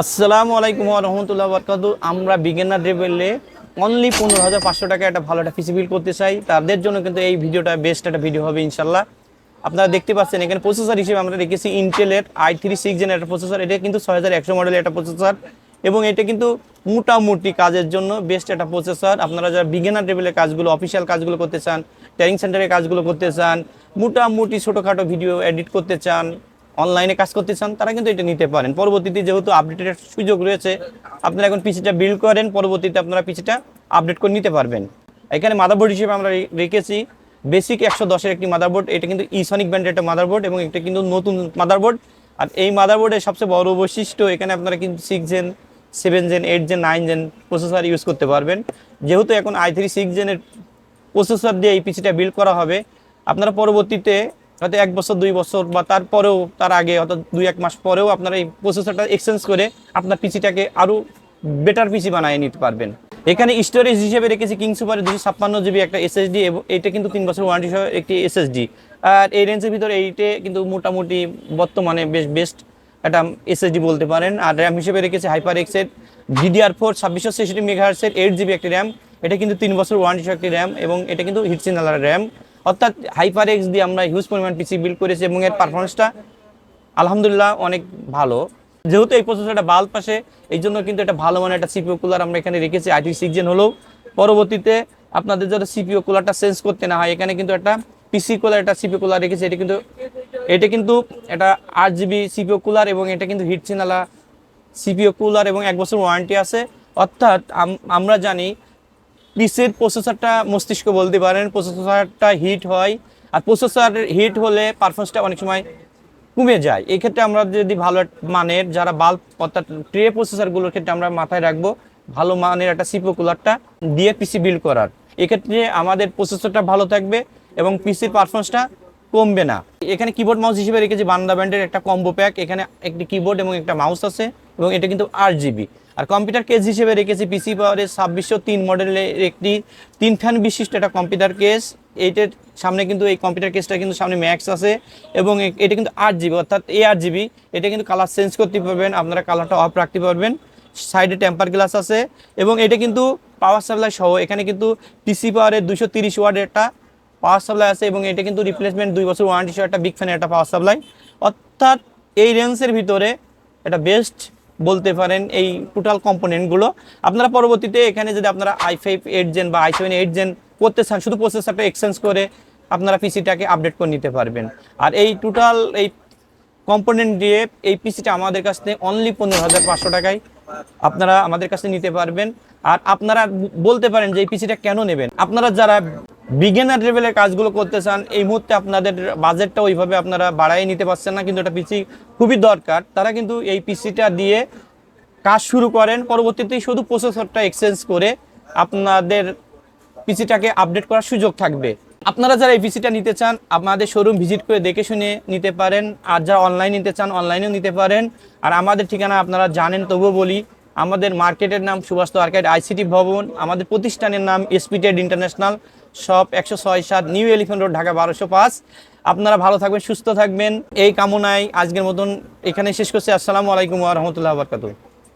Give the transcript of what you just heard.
আসসালামু আলাইকুম ওয়া রাহমাতুল্লাহি ওয়া বারাকাতুহু। আমরা বিগিনার লেভেলে অনলি 15,500 টাকায় একটা ভালো একটা পিসি বিল্ড করতে চাই। তাদের জন্য কিন্তু এই ভিডিওটা বেস্ট একটা ভিডিও হবে ইনশাল্লাহ। আপনারা দেখতে পাচ্ছেন এখানে প্রসেসর হিসেবে আমরা রেখেছি ইন্টেলের i3 6 জেন একটা প্রসেসর। এটা কিন্তু 6100 মডেলের একটা প্রসেসর এবং এটা কিন্তু মোটামুটি কাজের জন্য বেস্ট একটা প্রসেসর। আপনারা যারা বিগিনার লেভেলের কাজগুলো, অফিসিয়াল কাজগুলো করতে চান, ট্রেনিং সেন্টারের কাজগুলো করতে চান, মোটামুটি ছোটোখাটো ভিডিও এডিট করতে চান, অনলাইনে কাজ করতে চান, তারা কিন্তু এটা নিতে পারেন। পরবর্তীতে যেহেতু আপডেটের সুযোগ রয়েছে, আপনারা এখন পিসিটা বিল্ড করেন, পরবর্তীতে আপনারা পিসিটা আপডেট করে নিতে পারবেন। এখানে মাদারবোর্ড হিসেবে আমরা রেখেছি বেসিক 110-এর একটি মাদারবোর্ড। এটা কিন্তু ইসনিক ব্র্যান্ডের একটা মাদারবোর্ড এবং এটা কিন্তু নতুন মাদারবোর্ড। আর এই মাদারবোর্ডের সবচেয়ে বড় বৈশিষ্ট্য, এখানে আপনারা কিন্তু 6 gen, 7 gen, 8 gen, 9 gen processor use করতে পারবেন। যেহেতু এখন i3 6 জেনের প্রসেসর দিয়ে এই পিসিটা বিল্ড করা হবে, আপনারা পরবর্তীতে হয়তো 1 বছর 2 বছর বা তারপরেও, তার আগে হয়তো 2-1 মাস পরেও আপনারা এই প্রসেসরটা এক্সচেঞ্জ করে আপনার পিসিটাকে আরও বেটার পিসি বানিয়ে নিতে পারবেন। এখানে স্টোরেজ হিসেবে রেখেছি কিং সুপারের 256 জিবি একটা এসএসডি এবং এটা কিন্তু 3 বছর ওয়ারেন্টি সহ একটি এসএসডি। আর এই রেঞ্জের ভিতরে এইটে কিন্তু মোটামুটি বর্তমানে বেস্ট একটা এসএসডি বলতে পারেন। আর র্যাম হিসেবে রেখেছি হাইপার এক্সের DDR4 2666 মেগাহার্টজের 8 জিবি একটি র্যাম। এটা কিন্তু 3 বছর ওয়ারেন্টি সহ একটি র্যাম এবং এটা কিন্তু হিটসিনালার র্যাম। অর্থাৎ হাইপার এক্স দিয়ে আমরা হিউজ পরিমাণ পিসি বিল্ড করেছি এবং এর পারফরমেন্সটা আলহামদুলিল্লাহ অনেক ভালো। যেহেতু এই প্রসেসরটা বাল্ব আসে, এই জন্য কিন্তু এটা ভালো মানের একটা সিপিইউ কুলার আমরা এখানে রেখেছি। i3 6 জেন হলেও পরবর্তীতে আপনাদের যাতে সিপিইউ কুলারটা চেঞ্জ করতে না হয়, এখানে কিন্তু একটা পিসি কুলার, একটা সিপিইউ কুলার রেখেছি। এটা কিন্তু একটা 8 জিবি সিপিইউ কুলার এবং এটা কিন্তু হিটসিনালা সিপিইউ কুলার এবং 1 বছর ওয়ারেন্টি আছে। অর্থাৎ আমরা জানি পিসির প্রসেসরটা মস্তিষ্ক বলতে পারেন, প্রসেসরটা হিট হয় আর প্রসেসর হিট হলে পারফরমেন্সটা অনেক সময় কমে যায়। এই ক্ষেত্রে আমরা যদি ভালো মানের যারা বাল্ব অর্থাৎ ট্রে প্রসেসরগুলোর ক্ষেত্রে আমরা মাথায় রাখবো ভালো মানের একটা সিপিইউ কুলারটা দিয়ে পিসি বিল্ড করার। এক্ষেত্রে আমাদের প্রসেসরটা ভালো থাকবে এবং পিসির পারফরমেন্সটা কমবে না। এখানে কিবোর্ড মাউস হিসেবে রেখেছি বান্দা ব্র্যান্ডের একটা কম্বো প্যাক। এখানে একটি কিবোর্ড এবং একটা মাউস আছে এবং এটা কিন্তু 8 জিবি। আর কম্পিউটার কেস হিসেবে রেখেছি পিসি পাওয়ারের 2603 মডেলের একটি 3 ফ্যান বিশিষ্ট একটা কম্পিউটার কেস। এইটার সামনে কিন্তু এই কম্পিউটার কেসটা কিন্তু সামনে ম্যাক্স আছে এবং এটা কিন্তু 8 জিবি অর্থাৎ এই 8 জিবি। এটা কিন্তু কালার চেঞ্জ করতে পারবেন, আপনারা কালারটা অফ রাখতে পারবেন। সাইডে টেম্পার গ্লাস আছে এবং এটা কিন্তু পাওয়ার সাপ্লাই সহ। এখানে কিন্তু পিসি পাওয়ারের 230 ওয়াটের একটা পাওয়ার সাপ্লাই আছে এবং এটা কিন্তু রিপ্লেসমেন্ট 2 বছর ওয়ারেন্টি সহ একটা বিগ ফ্যানের একটা পাওয়ার সাপ্লাই। অর্থাৎ এই রেঞ্জের ভিতরে এটা বেস্ট বলতে পারেন এই টোটাল কম্পোনেন্টগুলো। আপনারা পরবর্তীতে এখানে যদি আপনারা i5 8 জেন বা i7 8 জেন করতে চান, শুধু প্রসেসরটা এক্সচেঞ্জ করে আপনারা পিসিটাকে আপডেট করে নিতে পারবেন। আর এই টোটাল এই কম্পোনেন্ট দিয়ে এই পিসিটা আমাদের কাছ থেকে অনলি 15,500 টাকায় আপনারা আমাদের কাছে নিতে পারবেন। আর আপনারা বলতে পারেন যে এই পিসিটা কেন নেবেন। আপনারা যারা বিগিনার লেভেলের কাজগুলো করতে চান, এই মুহূর্তে আপনাদের বাজেটটা ওইভাবে আপনারা বাড়াই নিতে পারছেন না, কিন্তু একটা পিসি খুবই দরকার, তারা কিন্তু এই পিসিটা দিয়ে কাজ শুরু করেন। পরবর্তীতে শুধু প্রসেসরটা এক্সচেঞ্জ করে আপনাদের পিসিটাকে আপডেট করার সুযোগ থাকবে। আপনারা যারা এই পিসিটা নিতে চান আমাদের শোরুম ভিজিট করে দেখে শুনে নিতে পারেন। আর যারা অনলাইন নিতে চান অনলাইনেও নিতে পারেন। আর আমাদের ঠিকানা আপনারা জানেন, তবুও বলি, আমাদের মার্কেটের নাম সুভাষ আর্কেড আইসিটি ভবন। আমাদের প্রতিষ্ঠানের নাম SP trade international, shop 106-7 new elephant road, Dhaka 1205। আপনারা ভালো থাকবেন, সুস্থ থাকবেন এই কামনায় আজকের মতন এখানে শেষ করছি। আসসালামু আলাইকুম ওয়া রাহমাতুল্লাহি ওয়া বারাকাতুহু।